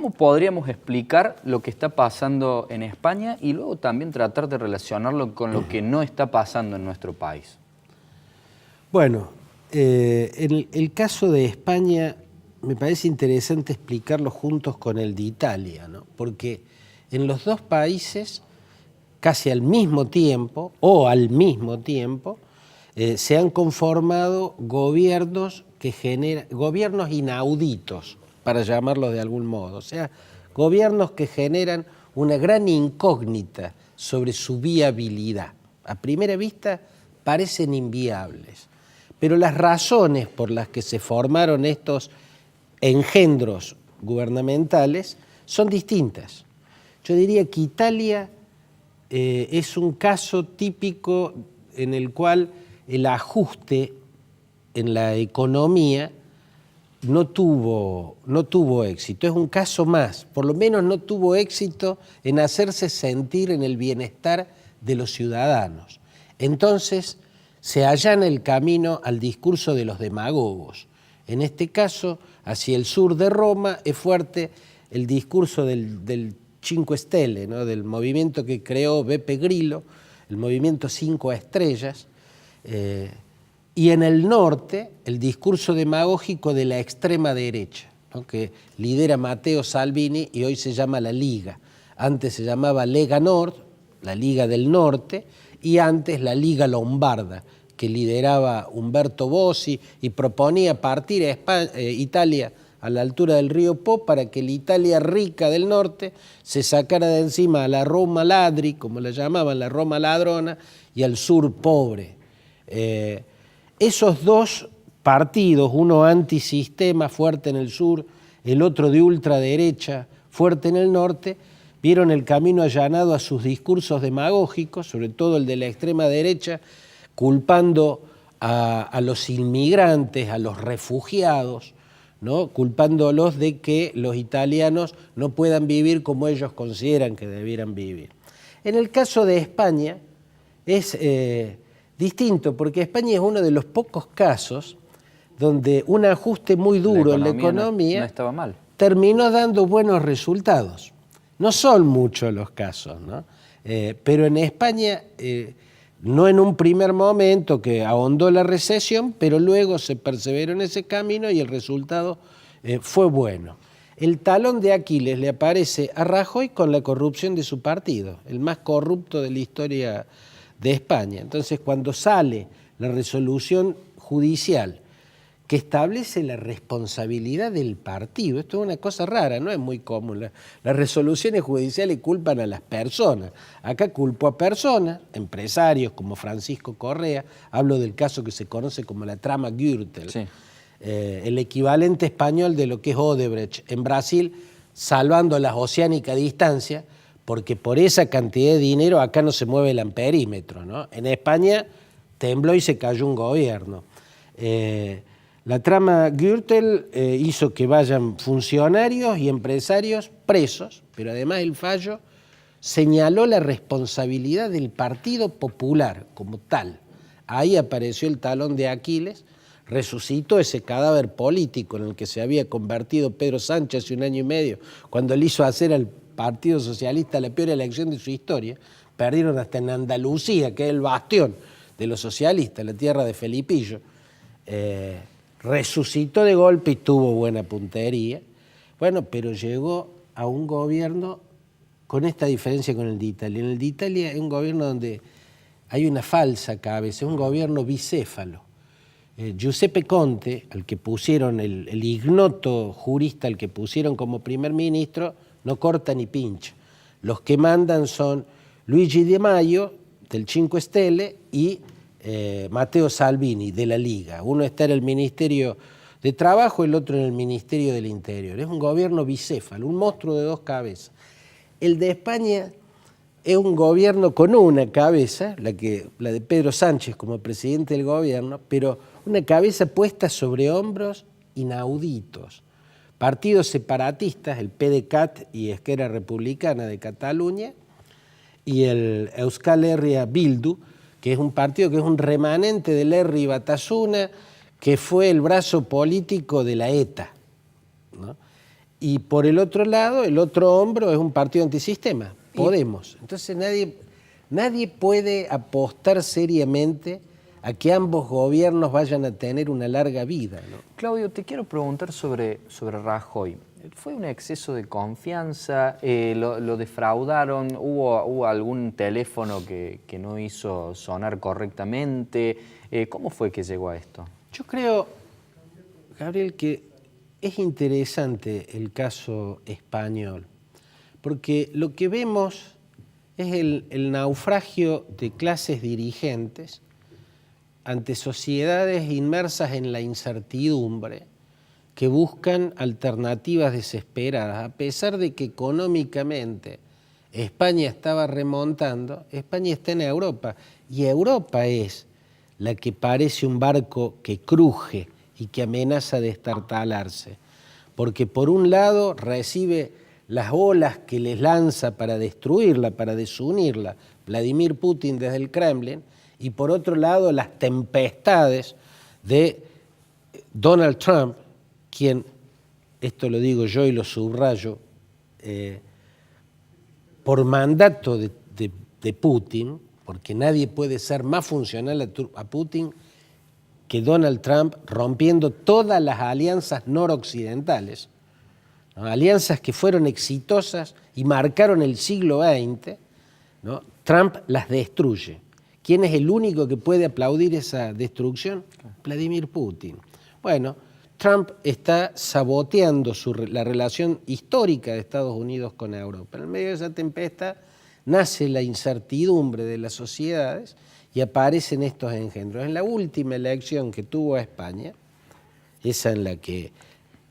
¿cómo podríamos explicar lo que está pasando en España y luego también tratar de relacionarlo con lo que no está pasando en nuestro país? Bueno, en el caso de España me parece interesante explicarlo juntos con el de Italia, ¿no? Porque en los dos países, casi al mismo tiempo, se han conformado gobiernos gobiernos inauditos, para llamarlos de algún modo, o sea, gobiernos que generan una gran incógnita sobre su viabilidad. A primera vista parecen inviables, pero las razones por las que se formaron estos engendros gubernamentales son distintas. Yo diría que Italia es un caso típico en el cual el ajuste en la economía no tuvo éxito. Es un caso más, por lo menos no tuvo éxito en hacerse sentir en el bienestar de los ciudadanos. Entonces se allana el camino al discurso de los demagogos. En este caso, hacia el sur de Roma, es fuerte el discurso del Cinque Stelle, ¿no? Del movimiento que creó Beppe Grillo, el movimiento 5 estrellas, y en el norte el discurso demagógico de la extrema derecha, ¿no? Que lidera Matteo Salvini y hoy se llama la Liga. Antes se llamaba Lega Nord, la Liga del Norte, y antes la Liga Lombarda, que lideraba Umberto Bossi y proponía partir a Italia a la altura del río Po para que la Italia rica del norte se sacara de encima a la Roma ladri, como la llamaban, la Roma ladrona, y al sur pobre. Esos dos partidos, uno antisistema fuerte en el sur, el otro de ultraderecha fuerte en el norte, vieron el camino allanado a sus discursos demagógicos, sobre todo el de la extrema derecha, culpando a los inmigrantes, a los refugiados, ¿no? Culpándolos de que los italianos no puedan vivir como ellos consideran que debieran vivir. En el caso de España es distinto, porque España es uno de los pocos casos donde un ajuste muy duro en la economía no estaba mal. Terminó dando buenos resultados. No son muchos los casos, ¿no? Pero en España, no en un primer momento que ahondó la recesión, pero luego se perseveró en ese camino y el resultado fue bueno. El talón de Aquiles le aparece a Rajoy con la corrupción de su partido, el más corrupto de la historia de España. Entonces, cuando sale la resolución judicial que establece la responsabilidad del partido, esto es una cosa rara, no es muy común. Las resoluciones judiciales culpan a las personas. Acá culpó a personas, empresarios como Francisco Correa, hablo del caso que se conoce como la trama Gürtel, sí. El equivalente español de lo que es Odebrecht en Brasil, salvando las oceánicas distancias, porque por esa cantidad de dinero acá no se mueve el amperímetro, ¿no? En España tembló y se cayó un gobierno. La trama Gürtel hizo que vayan funcionarios y empresarios presos, pero además el fallo señaló la responsabilidad del Partido Popular como tal. Ahí apareció el talón de Aquiles, resucitó ese cadáver político en el que se había convertido Pedro Sánchez hace un año y medio, cuando le hizo hacer al Partido Socialista la peor elección de su historia. Perdieron hasta en Andalucía, que es el bastión de los socialistas, la tierra de Felipillo. Resucitó de golpe y tuvo buena puntería. Bueno, pero llegó a un gobierno con esta diferencia con el de Italia. En el de Italia es un gobierno donde hay una falsa cabeza, es un gobierno bicéfalo. Giuseppe Conte, al que pusieron, el ignoto jurista al que pusieron como primer ministro, no corta ni pincha. Los que mandan son Luigi Di Maio, del Cinque Stelle, y Matteo Salvini, de la Liga. Uno está en el Ministerio de Trabajo, el otro en el Ministerio del Interior. Es un gobierno bicéfalo, un monstruo de dos cabezas. El de España es un gobierno con una cabeza, la de Pedro Sánchez como presidente del gobierno, pero una cabeza puesta sobre hombros inauditos. Partidos separatistas, el PDeCAT y Esquerra Republicana de Cataluña, y el Euskal Herria Bildu, que es un partido que es un remanente del Herri Batasuna, que fue el brazo político de la ETA, ¿no? Y por el otro lado, el otro hombro es un partido antisistema, Podemos. Entonces nadie puede apostar seriamente a que ambos gobiernos vayan a tener una larga vida, ¿no? Claudio, te quiero preguntar sobre Rajoy. ¿Fue un exceso de confianza? ¿Lo defraudaron? ¿Hubo algún teléfono que no hizo sonar correctamente? ¿Cómo fue que llegó a esto? Yo creo, Gabriel, que es interesante el caso español, porque lo que vemos es el naufragio de clases dirigentes ante sociedades inmersas en la incertidumbre que buscan alternativas desesperadas. A pesar de que económicamente España estaba remontando, España está en Europa y Europa es la que parece un barco que cruje y que amenaza destartalarse, porque por un lado recibe las olas que les lanza para destruirla, para desunirla, Vladimir Putin desde el Kremlin, y por otro lado las tempestades de Donald Trump, quien, esto lo digo yo y lo subrayo, por mandato de Putin, porque nadie puede ser más funcional a Putin que Donald Trump, rompiendo todas las alianzas noroccidentales, ¿no? Alianzas que fueron exitosas y marcaron el siglo XX, ¿no? Trump las destruye. ¿Quién es el único que puede aplaudir esa destrucción? Vladimir Putin. Bueno, Trump está saboteando la relación histórica de Estados Unidos con Europa. En medio de esa tempestad nace la incertidumbre de las sociedades y aparecen estos engendros. En la última elección que tuvo a España, esa en la que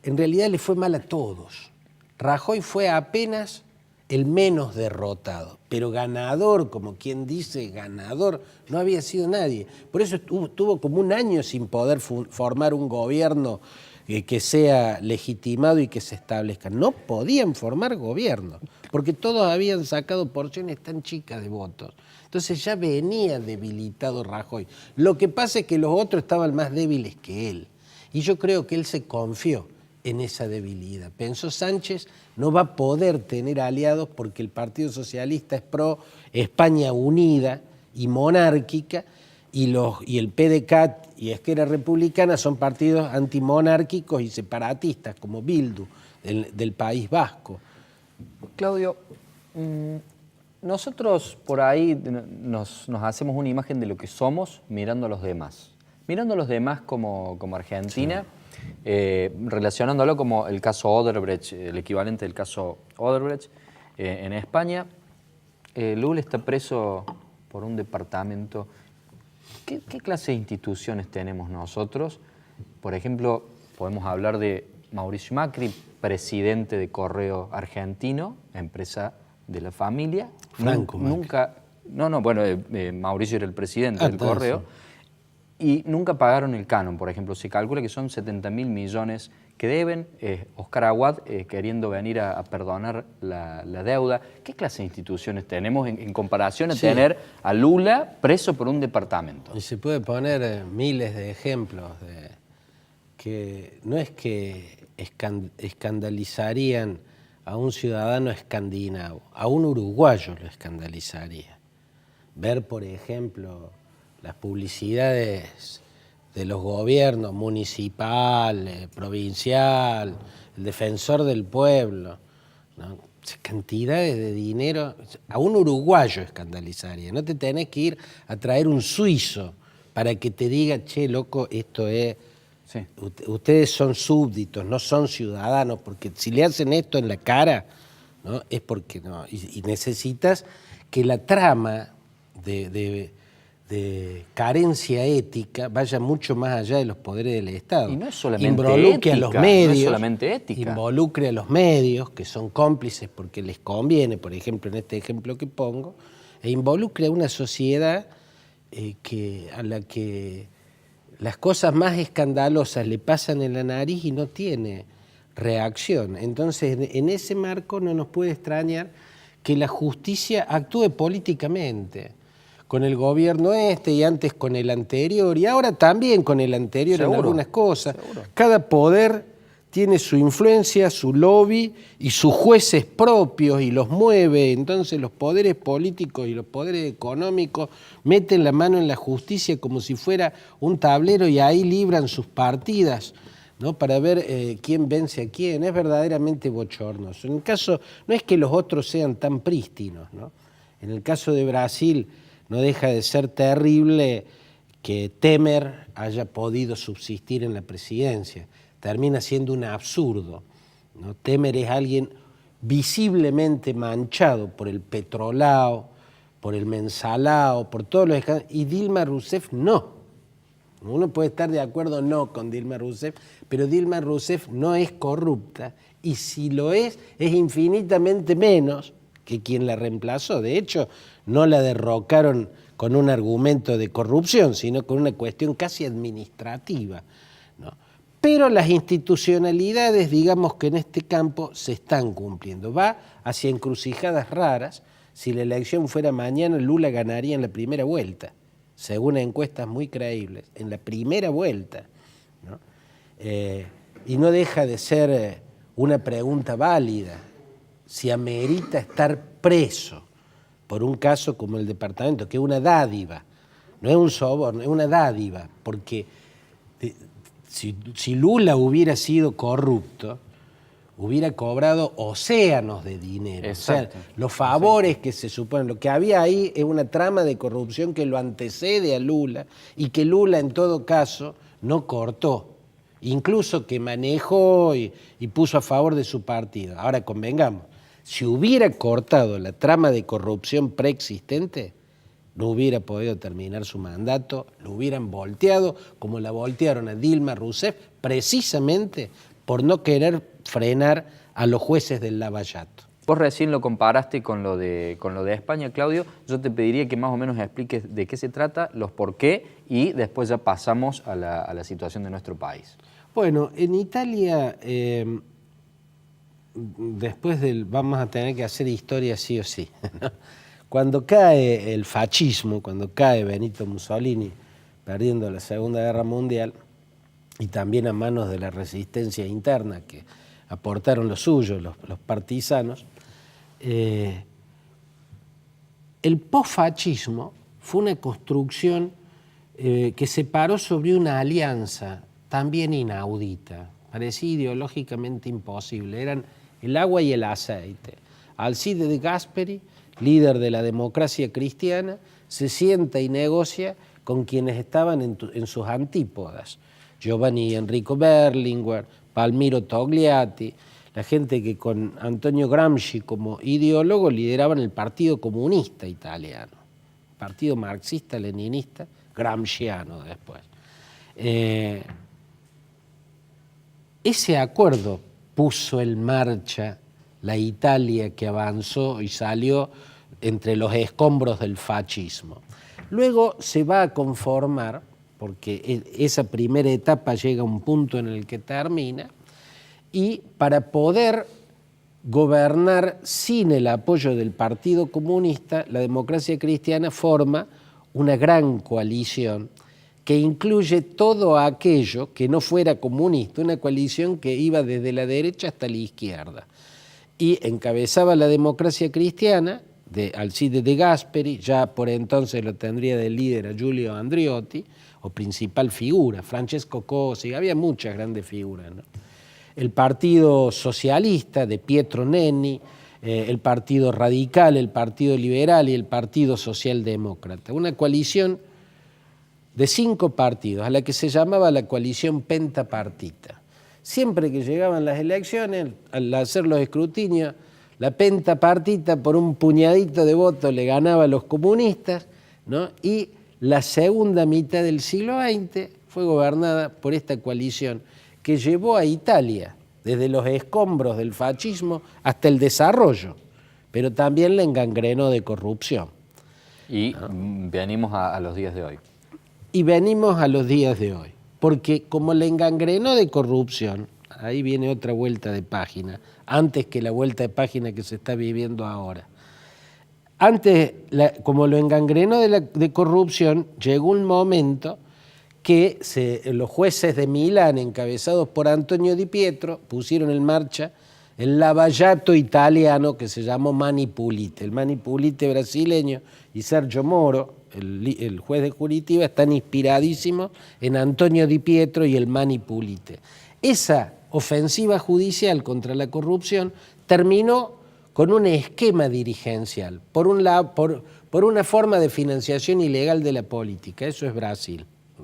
en realidad le fue mal a todos, Rajoy fue apenas el menos derrotado, pero ganador, como quien dice ganador, no había sido nadie. Por eso tuvo como un año sin poder formar un gobierno que sea legitimado y que se establezca. No podían formar gobierno, porque todos habían sacado porciones tan chicas de votos. Entonces ya venía debilitado Rajoy. Lo que pasa es que los otros estaban más débiles que él. Y yo creo que él se confió en esa debilidad. Pensó Sánchez no va a poder tener aliados porque el Partido Socialista es pro España unida y monárquica y el PDeCAT y Esquerra Republicana son partidos antimonárquicos y separatistas como Bildu del País Vasco. Claudio, nosotros por ahí nos hacemos una imagen de lo que somos mirando a los demás. Mirando a los demás como Argentina, sí. Relacionándolo como el caso Odebrecht, el equivalente del caso Odebrecht en España. Lula está preso por un departamento. ¿Qué clase de instituciones tenemos nosotros? Por ejemplo, podemos hablar de Mauricio Macri, presidente de Correo Argentino, empresa de la familia. Franco nunca, Mauricio era el presidente del Correo. Y nunca pagaron el canon, por ejemplo. Se calcula que son 70.000 millones que deben. Oscar Aguad queriendo venir a perdonar la deuda. ¿Qué clase de instituciones tenemos en comparación a tener a Lula preso por un departamento? Y se puede poner miles de ejemplos que no es que escandalizarían a un ciudadano escandinavo, a un uruguayo lo escandalizaría. Ver, por ejemplo, las publicidades de los gobiernos municipal, provincial, el defensor del pueblo, ¿no? Cantidades de dinero, a un uruguayo escandalizaría. No te tenés que ir a traer un suizo para que te diga, che, loco, esto es... Sí. Ustedes son súbditos, no son ciudadanos, porque si le hacen esto en la cara, ¿no? Es porque no. Y necesitas que la trama de carencia ética vaya mucho más allá de los poderes del Estado. Y no es solamente involucre ética, a los medios, no es solamente ética. Involucre a los medios, que son cómplices porque les conviene, por ejemplo, en este ejemplo que pongo, e involucre a una sociedad a la que las cosas más escandalosas le pasan en la nariz y no tiene reacción. Entonces, en ese marco no nos puede extrañar que la justicia actúe políticamente, con el gobierno y antes con el anterior, y ahora también con el anterior. Seguro, en algunas cosas. Seguro. Cada poder tiene su influencia, su lobby y sus jueces propios y los mueve. Entonces los poderes políticos y los poderes económicos meten la mano en la justicia como si fuera un tablero y ahí libran sus partidas, ¿no? Para ver quién vence a quién. Es verdaderamente bochornoso. En el caso, no es que los otros sean tan prístinos, ¿no? En el caso de Brasil no deja de ser terrible que Temer haya podido subsistir en la presidencia. Termina siendo un absurdo, ¿no? Temer es alguien visiblemente manchado por el petrolao, por el mensalao, por todos los escándalos, y Dilma Rousseff no. Uno puede estar de acuerdo o no con Dilma Rousseff, pero Dilma Rousseff no es corrupta, y si lo es infinitamente menos que quien la reemplazó. De hecho, no la derrocaron con un argumento de corrupción, sino con una cuestión casi administrativa, ¿no? Pero las institucionalidades, digamos que en este campo se están cumpliendo. Va hacia encrucijadas raras. Si la elección fuera mañana, Lula ganaría en la primera vuelta, según encuestas muy creíbles, en la primera vuelta, ¿no? Y no deja de ser una pregunta válida, si amerita estar preso por un caso como el departamento, que es una dádiva, no es un soborno, es una dádiva, porque si Lula hubiera sido corrupto, hubiera cobrado océanos de dinero. Exacto. O sea, los favores que se suponen, lo que había ahí es una trama de corrupción que lo antecede a Lula y que Lula en todo caso no cortó, incluso que manejó y puso a favor de su partido. Ahora convengamos, si hubiera cortado la trama de corrupción preexistente, no hubiera podido terminar su mandato, lo hubieran volteado como la voltearon a Dilma Rousseff, precisamente por no querer frenar a los jueces del Lavallato. Vos recién lo comparaste con lo de España, Claudio. Yo te pediría que más o menos expliques de qué se trata, los por qué, y después ya pasamos a la situación de nuestro país. Bueno, en Italia, vamos a tener que hacer historia sí o sí, ¿no? Cuando cae el fascismo, cuando cae Benito Mussolini, perdiendo la Segunda Guerra Mundial, y también a manos de la resistencia interna que aportaron lo suyo, los partisanos, el posfascismo fue una construcción que se paró sobre una alianza también inaudita, parecía ideológicamente imposible, eran el agua y el aceite. Alcide de Gasperi, líder de la democracia cristiana, se sienta y negocia con quienes estaban en sus antípodas. Giovanni Enrico Berlinguer, Palmiro Togliatti, la gente que con Antonio Gramsci como ideólogo lideraban el Partido Comunista Italiano, partido marxista-leninista, gramsciano después. Ese acuerdo puso en marcha la Italia que avanzó y salió entre los escombros del fascismo. Luego se va a conformar, porque esa primera etapa llega a un punto en el que termina, y para poder gobernar sin el apoyo del Partido Comunista, la democracia cristiana forma una gran coalición que incluye todo aquello que no fuera comunista, una coalición que iba desde la derecha hasta la izquierda. Y encabezaba la democracia cristiana de Alcide de Gasperi, ya por entonces lo tendría de líder a Giulio Andreotti, o principal figura, Francesco Cosi, había muchas grandes figuras, ¿no? El Partido Socialista de Pietro Nenni, el Partido Radical, el Partido Liberal y el Partido Socialdemócrata. Una coalición de 5 partidos, a la que se llamaba la coalición pentapartita. Siempre que llegaban las elecciones, al hacer los escrutinios, la pentapartita por un puñadito de votos le ganaba a los comunistas, ¿no? Y la segunda mitad del siglo XX fue gobernada por esta coalición que llevó a Italia desde los escombros del fascismo hasta el desarrollo, pero también la engangrenó de corrupción. Y venimos a los días de hoy. Y venimos a los días de hoy, porque como la engangrenó de corrupción, ahí viene otra vuelta de página, antes que la vuelta de página que se está viviendo ahora. Antes, como lo engangrenó de corrupción, llegó un momento que los jueces de Milán, encabezados por Antonio Di Pietro, pusieron en marcha el lavallato italiano que se llamó Mani Pulite. El Mani Pulite brasileño y Sergio Moro, el juez de Curitiba, están inspiradísimos en Antonio Di Pietro y el Mani Pulite. Esa ofensiva judicial contra la corrupción terminó con un esquema dirigencial, por una forma de financiación ilegal de la política. Eso es Brasil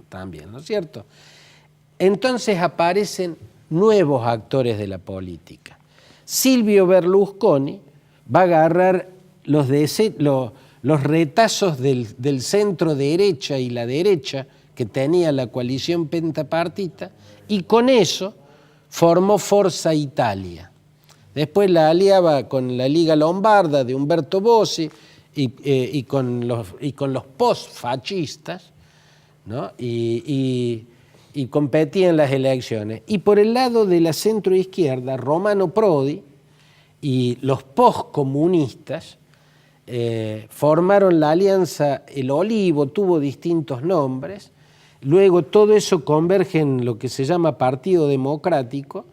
también, ¿no es cierto? Entonces aparecen nuevos actores de la política. Silvio Berlusconi va a agarrar los retazos del centro derecha y la derecha que tenía la coalición pentapartita y con eso formó Forza Italia. Después la aliaba con la Liga Lombarda de Umberto Bossi y con los post-fascistas, ¿no? y competía en las elecciones. Y por el lado de la centroizquierda, Romano Prodi y los post-comunistas formaron la alianza El Olivo, tuvo distintos nombres. Luego todo eso converge en lo que se llama Partido Democrático,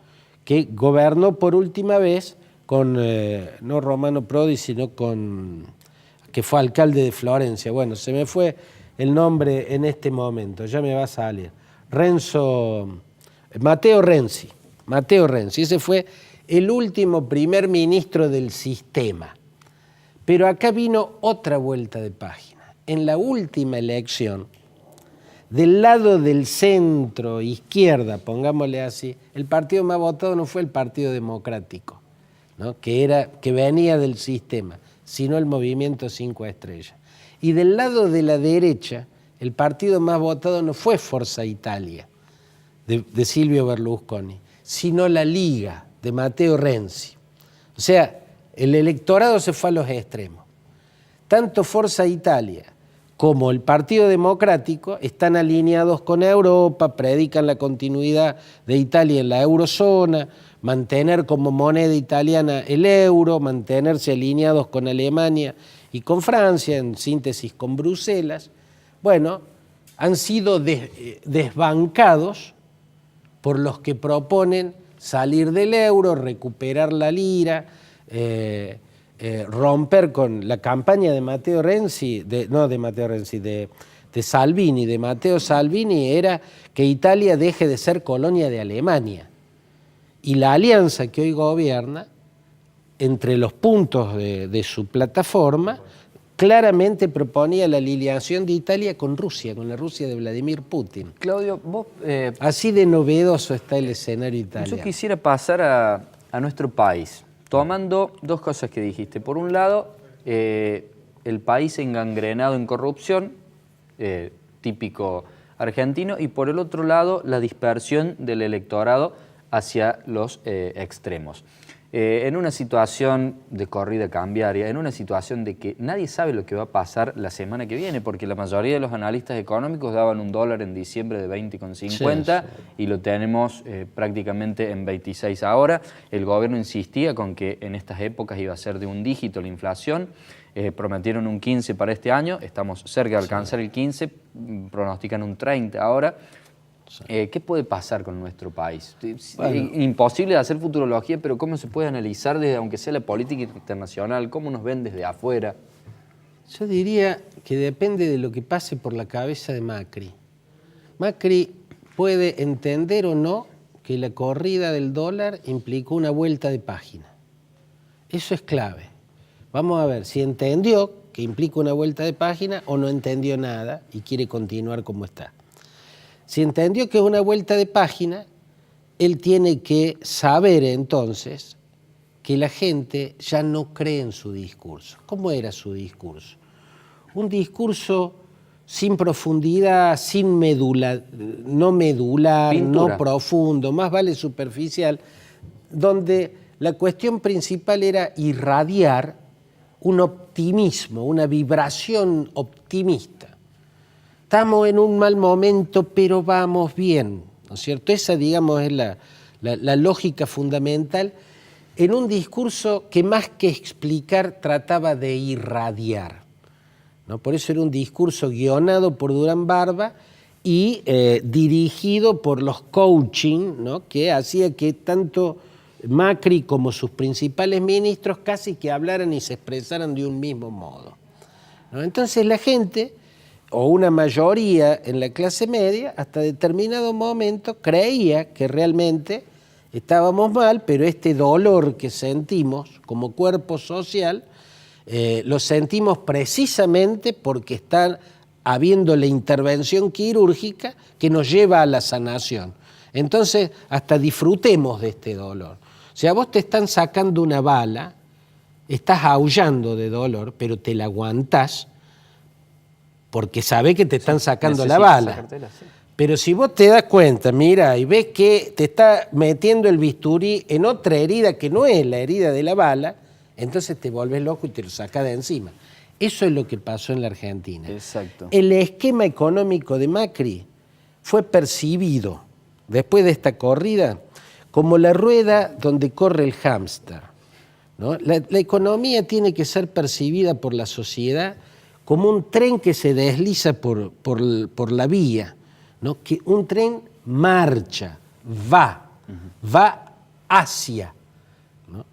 que gobernó por última vez con, no Romano Prodi, sino con, que fue alcalde de Florencia. Bueno, se me fue el nombre en este momento, ya me va a salir. Matteo Renzi, ese fue el último primer ministro del sistema. Pero acá vino otra vuelta de página. En la última elección, del lado del centro, izquierda, pongámosle así, el partido más votado no fue el Partido Democrático, ¿no? que venía del sistema, sino el Movimiento 5 Estrellas. Y del lado de la derecha, el partido más votado no fue Forza Italia, de Silvio Berlusconi, sino la Liga, de Matteo Renzi. O sea, el electorado se fue a los extremos. Tanto Forza Italia como el Partido Democrático están alineados con Europa, predican la continuidad de Italia en la eurozona, mantener como moneda italiana el euro, mantenerse alineados con Alemania y con Francia, en síntesis con Bruselas. Bueno, han sido desbancados por los que proponen salir del euro, recuperar la lira, romper con la campaña de Matteo Renzi, de Salvini, de Matteo Salvini, era que Italia deje de ser colonia de Alemania. Y la alianza que hoy gobierna, entre los puntos de su plataforma, claramente proponía la alineación de Italia con Rusia, con la Rusia de Vladimir Putin. Claudio, vos... Así de novedoso está el escenario italiano. Yo quisiera pasar a nuestro país, tomando dos cosas que dijiste. Por un lado, el país engangrenado en corrupción, típico argentino, y por el otro lado, la dispersión del electorado hacia los extremos. En una situación de corrida cambiaria, en una situación de que nadie sabe lo que va a pasar la semana que viene, porque la mayoría de los analistas económicos daban un dólar en diciembre de 20,50 sí. Y lo tenemos prácticamente en 26 ahora. El gobierno insistía con que en estas épocas iba a ser de un dígito la inflación. Prometieron un 15 para este año, estamos cerca de alcanzar el 15, pronostican un 30 ahora. ¿Qué puede pasar con nuestro país? Bueno, imposible de hacer futurología, pero ¿cómo se puede analizar desde, aunque sea la política internacional? ¿Cómo nos ven desde afuera? Yo diría que depende de lo que pase por la cabeza de Macri. Macri puede entender o no que la corrida del dólar implicó una vuelta de página. Eso es clave. Vamos a ver si entendió que implica una vuelta de página o no entendió nada y quiere continuar como está. Si entendió que es una vuelta de página, él tiene que saber entonces que la gente ya no cree en su discurso. ¿Cómo era su discurso? Un discurso sin profundidad, sin medular, pintura, no profundo, más vale superficial, donde la cuestión principal era irradiar un optimismo, una vibración optimista. Estamos en un mal momento, pero vamos bien, ¿no es cierto? Esa, digamos, es la lógica fundamental en un discurso que más que explicar trataba de irradiar, ¿no? Por eso era un discurso guionado por Durán Barba y dirigido por los coaching, ¿no? Que hacía que tanto Macri como sus principales ministros casi que hablaran y se expresaran de un mismo modo, ¿no? Entonces la gente, o una mayoría en la clase media, hasta determinado momento creía que realmente estábamos mal, pero este dolor que sentimos como cuerpo social, lo sentimos precisamente porque está habiendo la intervención quirúrgica que nos lleva a la sanación. Entonces, hasta disfrutemos de este dolor. O sea, vos te están sacando una bala, estás aullando de dolor, pero te la aguantás porque sabés que te están sacando la bala. Pero si vos te das cuenta, mira, y ves que te está metiendo el bisturí en otra herida que no es la herida de la bala, entonces te volvés loco y te lo sacás de encima. Eso es lo que pasó en la Argentina. Exacto. El esquema económico de Macri fue percibido, después de esta corrida, como la rueda donde corre el hámster, ¿no? La economía tiene que ser percibida por la sociedad como un tren que se desliza por la vía, ¿no? Que un tren marcha, va hacia, ¿no?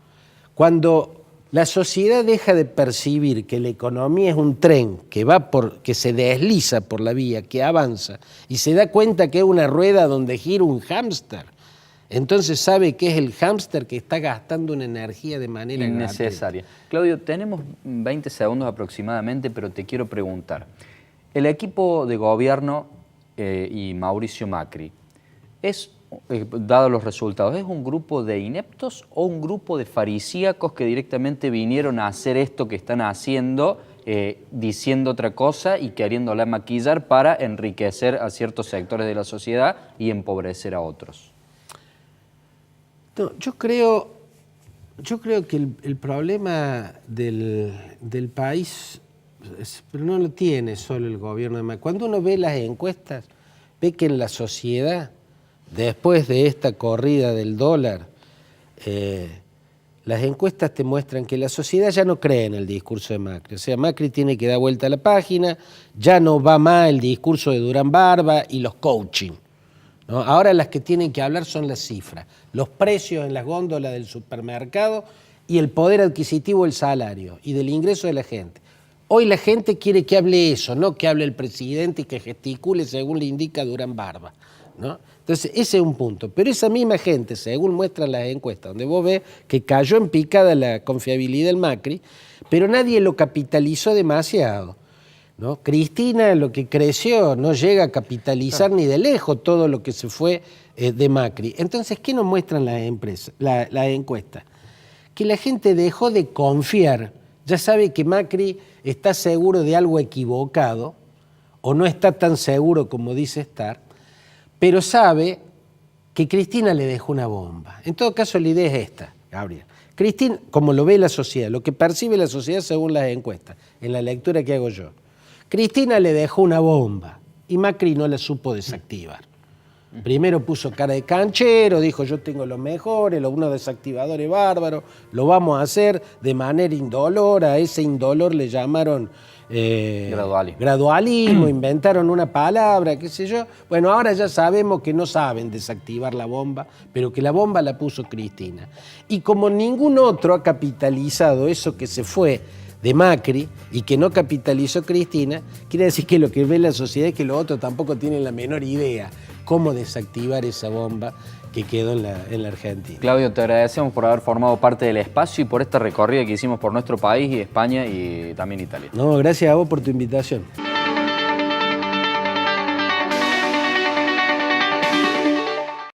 Cuando la sociedad deja de percibir que la economía es un tren que se desliza por la vía, que avanza, y se da cuenta que es una rueda donde gira un hámster, entonces sabe que es el hámster que está gastando una energía de manera innecesaria. Claudio, tenemos 20 segundos aproximadamente, pero te quiero preguntar. El equipo de gobierno y Mauricio Macri, dado los resultados, ¿es un grupo de ineptos o un grupo de farisíacos que directamente vinieron a hacer esto que están haciendo, diciendo otra cosa y queriéndola maquillar para enriquecer a ciertos sectores de la sociedad y empobrecer a otros? No, yo creo que el problema del país, pero no lo tiene solo el gobierno de Macri. Cuando uno ve las encuestas, ve que en la sociedad, después de esta corrida del dólar, las encuestas te muestran que la sociedad ya no cree en el discurso de Macri. O sea, Macri tiene que dar vuelta a la página, ya no va más el discurso de Durán Barba y los coaching, ¿no? Ahora las que tienen que hablar son las cifras, los precios en las góndolas del supermercado y el poder adquisitivo del salario y del ingreso de la gente. Hoy la gente quiere que hable eso, no que hable el presidente y que gesticule según le indica Durán Barba, ¿no? Entonces, ese es un punto. Pero esa misma gente, según muestran las encuestas, donde vos ves que cayó en picada la confiabilidad del Macri, pero nadie lo capitalizó demasiado, ¿no? Cristina, lo que creció, no llega a capitalizar ni de lejos todo lo que se fue de Macri. Entonces, ¿qué nos muestran las encuestas? Que la gente dejó de confiar, ya sabe que Macri está seguro de algo equivocado, o no está tan seguro como dice estar, pero sabe que Cristina le dejó una bomba. En todo caso, la idea es esta, Gabriel. Cristina, como lo ve la sociedad, lo que percibe la sociedad según las encuestas, en la lectura que hago yo, Cristina le dejó una bomba y Macri no la supo desactivar. Primero puso cara de canchero, dijo yo tengo los mejores, unos desactivadores bárbaros, lo vamos a hacer de manera indolora, a ese indolor le llamaron gradualismo, inventaron una palabra, qué sé yo. Bueno, ahora ya sabemos que no saben desactivar la bomba, pero que la bomba la puso Cristina. Y como ningún otro ha capitalizado eso que se fue de Macri y que no capitalizó Cristina, quiere decir que lo que ve la sociedad es que los otros tampoco tienen la menor idea cómo desactivar esa bomba que quedó en la Argentina. Claudio, te agradecemos por haber formado parte del espacio y por esta recorrida que hicimos por nuestro país y España y también Italia. No, gracias a vos por tu invitación.